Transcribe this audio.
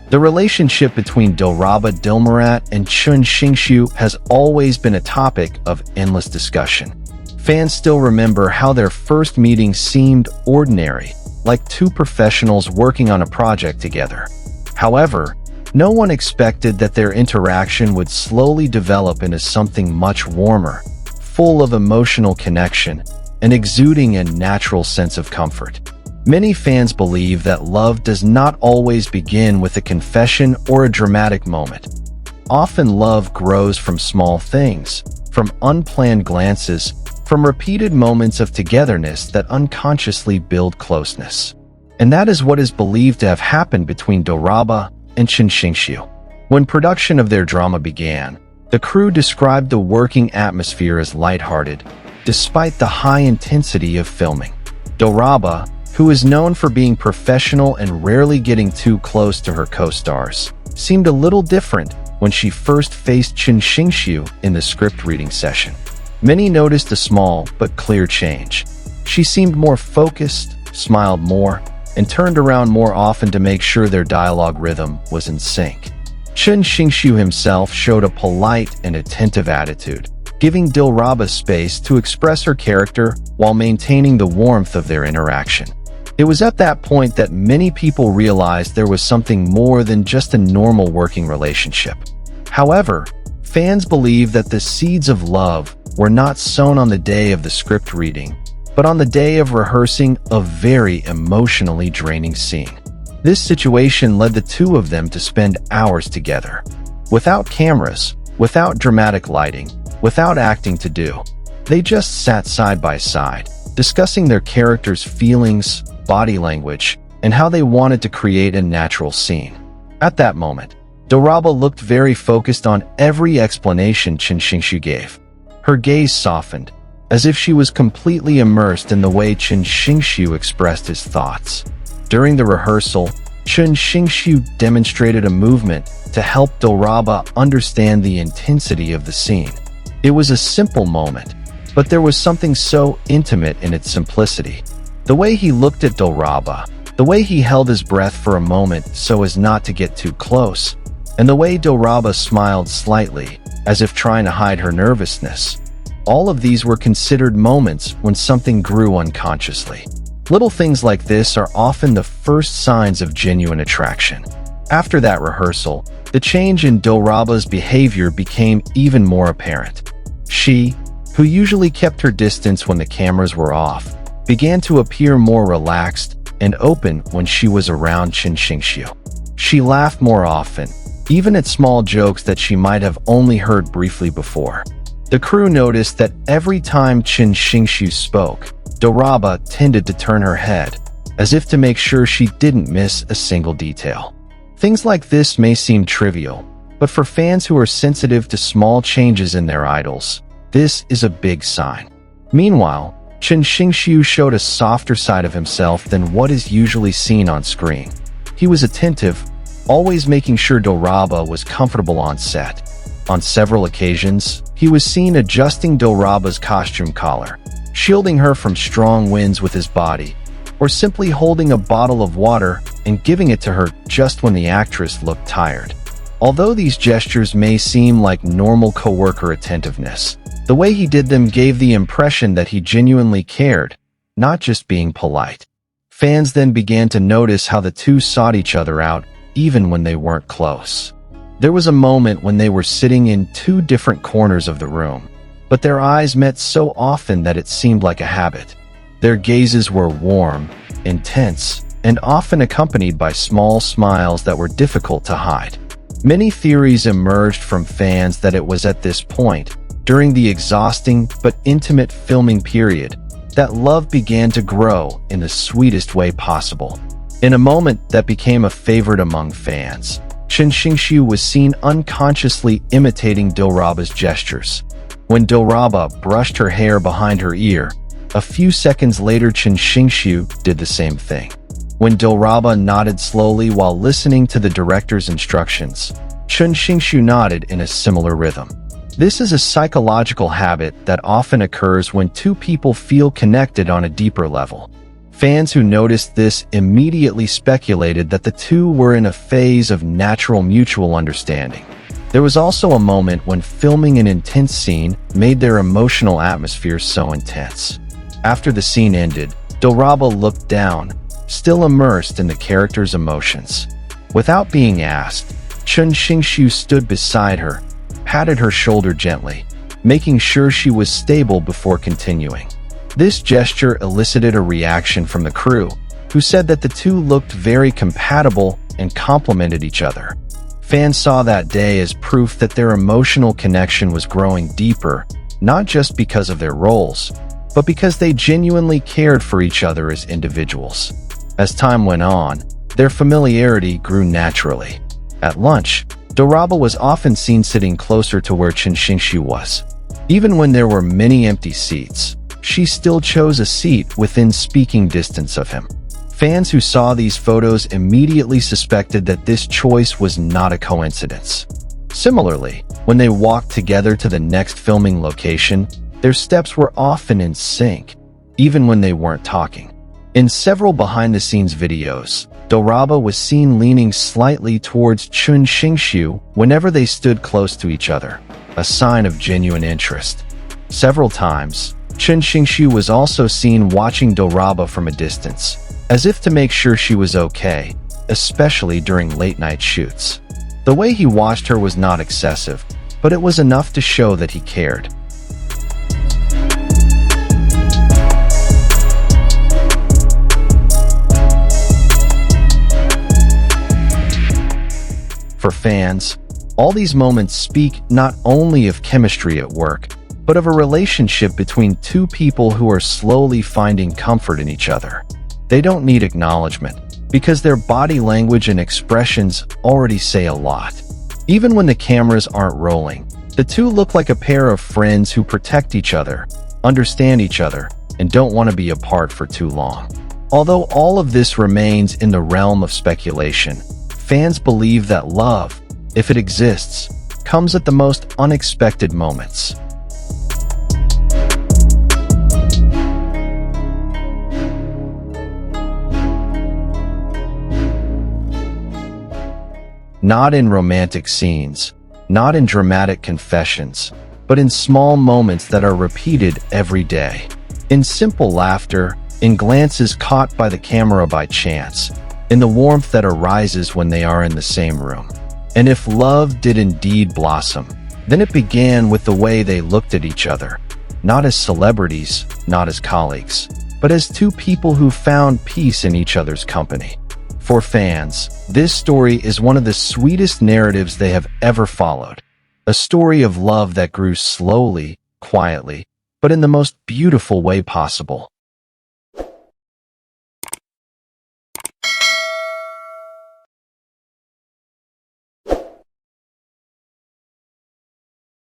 The relationship between Dilraba, Dilmurat, and Chen Xingxu has always been a topic of endless discussion. Fans still remember how their first meeting seemed ordinary, like two professionals working on a project together. However, no one expected that their interaction would slowly develop into something much warmer, full of emotional connection, and exuding a natural sense of comfort. Many fans believe that love does not always begin with a confession or a dramatic moment. Often love grows from small things, from unplanned glances, from repeated moments of togetherness that unconsciously build closeness. And that is what is believed to have happened between Dilraba and Chen Xingxu. When production of their drama began, the crew described the working atmosphere as lighthearted, despite the high intensity of filming. Dilraba, who is known for being professional and rarely getting too close to her co-stars, seemed a little different when she first faced Chen Xingxu in the script reading session. Many noticed a small but clear change. She seemed more focused, smiled more, and turned around more often to make sure their dialogue rhythm was in sync. Chen Xingxu himself showed a polite and attentive attitude, giving Dilraba space to express her character while maintaining the warmth of their interaction. It was at that point that many people realized there was something more than just a normal working relationship. However, fans believe that the seeds of love were not sown on the day of the script reading, but on the day of rehearsing a very emotionally draining scene. This situation led the two of them to spend hours together. Without cameras, without dramatic lighting, without acting to do, they just sat side by side, discussing their characters' feelings, body language, and how they wanted to create a natural scene. At that moment, Dilraba looked very focused on every explanation Chen Xingxu gave. Her gaze softened, as if she was completely immersed in the way Chen Xingxu expressed his thoughts. During the rehearsal, Chen Xingxu demonstrated a movement to help Dilraba understand the intensity of the scene. It was a simple moment, but there was something so intimate in its simplicity. The way he looked at Dilraba, the way he held his breath for a moment so as not to get too close, and the way Dilraba smiled slightly, as if trying to hide her nervousness. All of these were considered moments when something grew unconsciously. Little things like this are often the first signs of genuine attraction. After that rehearsal, the change in Dilraba's behavior became even more apparent. She, who usually kept her distance when the cameras were off, began to appear more relaxed and open when she was around Chen Xingxu. She laughed more often, even at small jokes that she might have only heard briefly before. The crew noticed that every time Chen Xingxu spoke, Dilraba tended to turn her head, as if to make sure she didn't miss a single detail. Things like this may seem trivial, but for fans who are sensitive to small changes in their idols, this is a big sign. Meanwhile, Chen Xingxu showed a softer side of himself than what is usually seen on screen. He was attentive, always making sure Dilraba was comfortable on set. On several occasions, he was seen adjusting Dilraba's costume collar, shielding her from strong winds with his body, or simply holding a bottle of water and giving it to her just when the actress looked tired. Although these gestures may seem like normal coworker attentiveness, the way he did them gave the impression that he genuinely cared, not just being polite. Fans then began to notice how the two sought each other out, even when they weren't close. There was a moment when they were sitting in two different corners of the room, but their eyes met so often that it seemed like a habit. Their gazes were warm, intense, and often accompanied by small smiles that were difficult to hide. Many theories emerged from fans that it was at this point, during the exhausting but intimate filming period, that love began to grow in the sweetest way possible. In a moment that became a favorite among fans, Chen Xingxu was seen unconsciously imitating Dilraba's gestures. When Dilraba brushed her hair behind her ear, a few seconds later Chen Xingxu did the same thing. When Dilraba nodded slowly while listening to the director's instructions, Chen Xingxu nodded in a similar rhythm. This is a psychological habit that often occurs when two people feel connected on a deeper level. Fans who noticed this immediately speculated that the two were in a phase of natural mutual understanding. There was also a moment when filming an intense scene made their emotional atmosphere so intense. After the scene ended, Dilraba looked down, still immersed in the character's emotions. Without being asked, Chen Xingxu stood beside her, patted her shoulder gently, making sure she was stable before continuing. This gesture elicited a reaction from the crew, who said that the two looked very compatible and complemented each other. Fans saw that day as proof that their emotional connection was growing deeper, not just because of their roles, but because they genuinely cared for each other as individuals. As time went on, their familiarity grew naturally. At lunch, Dilraba was often seen sitting closer to where Chen Xingxu was. Even when there were many empty seats, she still chose a seat within speaking distance of him. Fans who saw these photos immediately suspected that this choice was not a coincidence. Similarly, when they walked together to the next filming location, their steps were often in sync, even when they weren't talking. In several behind-the-scenes videos, Dilraba was seen leaning slightly towards Chen Xingxu whenever they stood close to each other, a sign of genuine interest. Several times, Chen Xingxu was also seen watching Dilraba from a distance, as if to make sure she was okay, especially during late-night shoots. The way he watched her was not excessive, but it was enough to show that he cared. For fans, all these moments speak not only of chemistry at work, but of a relationship between two people who are slowly finding comfort in each other. They don't need acknowledgement, because their body language and expressions already say a lot. Even when the cameras aren't rolling, the two look like a pair of friends who protect each other, understand each other, and don't want to be apart for too long. Although all of this remains in the realm of speculation, fans believe that love, if it exists, comes at the most unexpected moments. Not in romantic scenes, not in dramatic confessions, but in small moments that are repeated every day. In simple laughter, in glances caught by the camera by chance, in the warmth that arises when they are in the same room. And if love did indeed blossom, then it began with the way they looked at each other, not as celebrities, not as colleagues, but as two people who found peace in each other's company. For fans, this story is one of the sweetest narratives they have ever followed. A story of love that grew slowly, quietly, but in the most beautiful way possible.